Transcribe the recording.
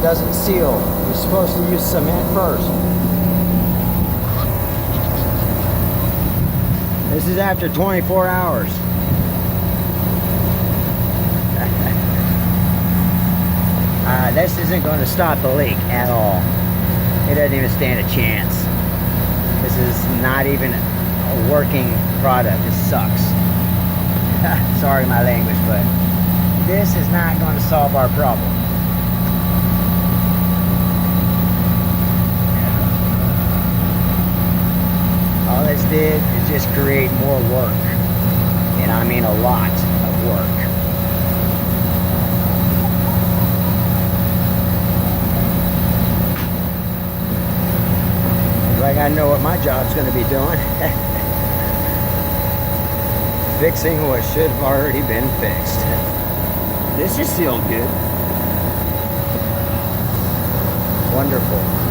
doesn't seal. You're supposed to use cement first. This is after 24 hours. This isn't going to stop the leak at all. It doesn't even stand a chance. This is not even a working product. It sucks. Sorry my language, but this is not going to solve our problem. All this did is just create more work. And I mean a lot of work. Like I know what my job's going to be doing. Fixing what should have already been fixed. This is sealed good. Wonderful.